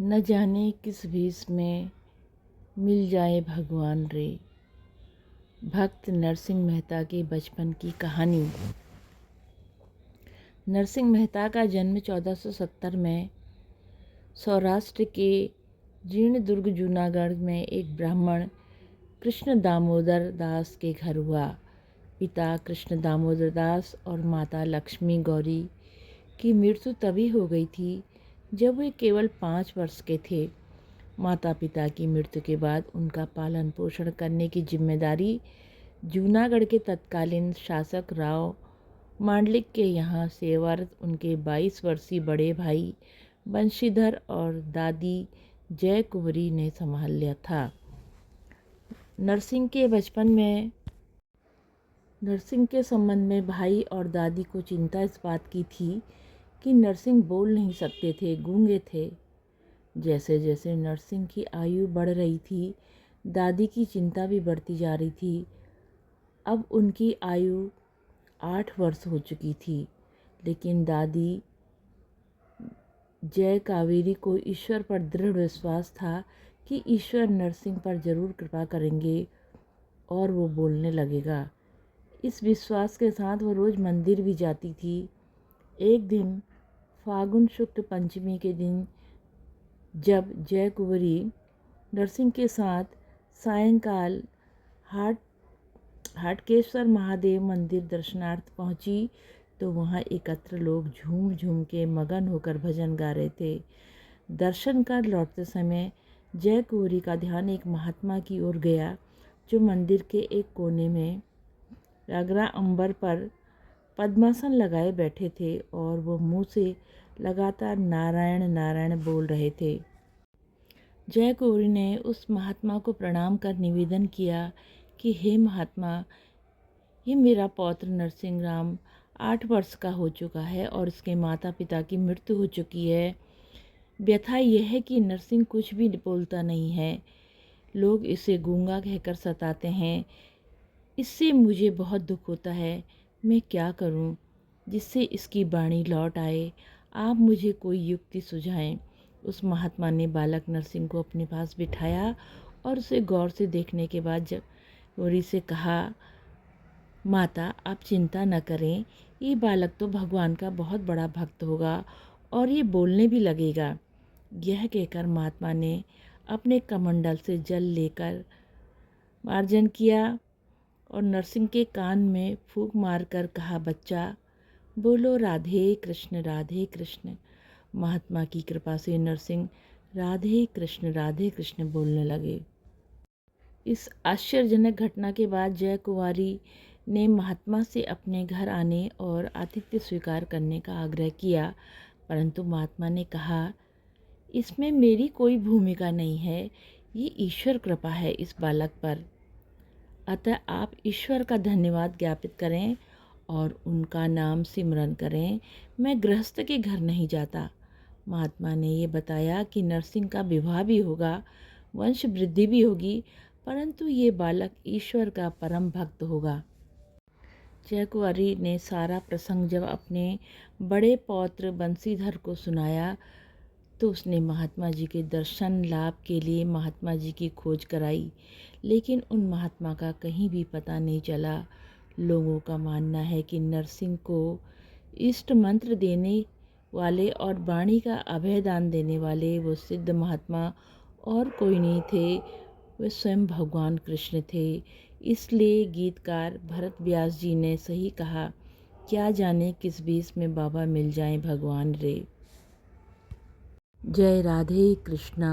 न जाने किस भेष में मिल जाए भगवान रे। भक्त नरसिंह मेहता के बचपन की कहानी। नरसिंह मेहता का जन्म 1470 में सौराष्ट्र के जीर्णदुर्ग जूनागढ़ में एक ब्राह्मण कृष्ण दामोदर दास के घर हुआ। पिता कृष्ण दामोदर दास और माता लक्ष्मी गौरी की मृत्यु तभी हो गई थी जब वे केवल 5 वर्ष के थे। माता पिता की मृत्यु के बाद उनका पालन पोषण करने की जिम्मेदारी जूनागढ़ के तत्कालीन शासक राव मांडलिक के यहाँ सेवारत उनके 22 वर्षीय बड़े भाई बंशीधर और दादी जय कुंवरी ने संभाल लिया था। नरसिंह के संबंध में भाई और दादी को चिंता इस बात की थी कि नरसिंह बोल नहीं सकते थे, गूंगे थे। जैसे जैसे नरसिंह की आयु बढ़ रही थी, दादी की चिंता भी बढ़ती जा रही थी। अब उनकी आयु 8 वर्ष हो चुकी थी, लेकिन दादी जय कावेरी को ईश्वर पर दृढ़ विश्वास था कि ईश्वर नरसिंह पर जरूर कृपा करेंगे और वो बोलने लगेगा। इस विश्वास के साथ वो रोज़ मंदिर भी जाती थी। एक दिन फागुन शुक्ल पंचमी के दिन जब जय कुंवरी नरसिंह के साथ सायंकाल हाटकेश्वर महादेव मंदिर दर्शनार्थ पहुंची तो वहां एकत्र लोग झूम झूम के मगन होकर भजन गा रहे थे। दर्शन कर लौटते समय जय कुंवरी का ध्यान एक महात्मा की ओर गया जो मंदिर के एक कोने में रगरा अंबर पर पद्मासन लगाए बैठे थे और वो मुंह से लगातार नारायण नारायण बोल रहे थे। जय कुंवरी ने उस महात्मा को प्रणाम कर निवेदन किया कि हे महात्मा, ये मेरा पौत्र नरसिंह राम 8 वर्ष का हो चुका है और इसके माता पिता की मृत्यु हो चुकी है। व्यथा यह है कि नरसिंह कुछ भी बोलता नहीं है। लोग इसे गूंगा कहकर सताते हैं। इससे मुझे बहुत दुख होता है। मैं क्या करूं जिससे इसकी वाणी लौट आए? आप मुझे कोई युक्ति सुझाएं। उस महात्मा ने बालक नरसिंह को अपने पास बिठाया और उसे गौर से देखने के बाद जब गौरी से कहा, माता आप चिंता न करें, ये बालक तो भगवान का बहुत बड़ा भक्त होगा और ये बोलने भी लगेगा। यह कहकर महात्मा ने अपने कमंडल से जल लेकर मार्जन किया और नरसिंह के कान में फूंक मारकर कहा, बच्चा बोलो राधे कृष्ण। महात्मा की कृपा से नरसिंह राधे कृष्ण बोलने लगे। इस आश्चर्यजनक घटना के बाद जय कुंवारी ने महात्मा से अपने घर आने और आतिथ्य स्वीकार करने का आग्रह किया, परंतु महात्मा ने कहा, इसमें मेरी कोई भूमिका नहीं है, ये ईश्वर कृपा है इस बालक पर। अतः आप ईश्वर का धन्यवाद ज्ञापित करें और उनका नाम सिमरन करें। मैं गृहस्थ के घर नहीं जाता। महात्मा ने ये बताया कि नरसिंह का विवाह भी होगा, वंश वृद्धि भी होगी, परंतु ये बालक ईश्वर का परम भक्त होगा। जय कुंवरी ने सारा प्रसंग जब अपने बड़े पौत्र बंशीधर को सुनाया तो उसने महात्मा जी के दर्शन लाभ के लिए महात्मा जी की खोज कराई, लेकिन उन महात्मा का कहीं भी पता नहीं चला। लोगों का मानना है कि नरसिंह को इष्ट मंत्र देने वाले और वाणी का अभय दान देने वाले वो सिद्ध महात्मा और कोई नहीं थे, वे स्वयं भगवान कृष्ण थे। इसलिए गीतकार भरत व्यास जी ने सही कहा, क्या जाने किस बीच में बाबा मिल जाएं भगवान रे। जय राधे कृष्णा।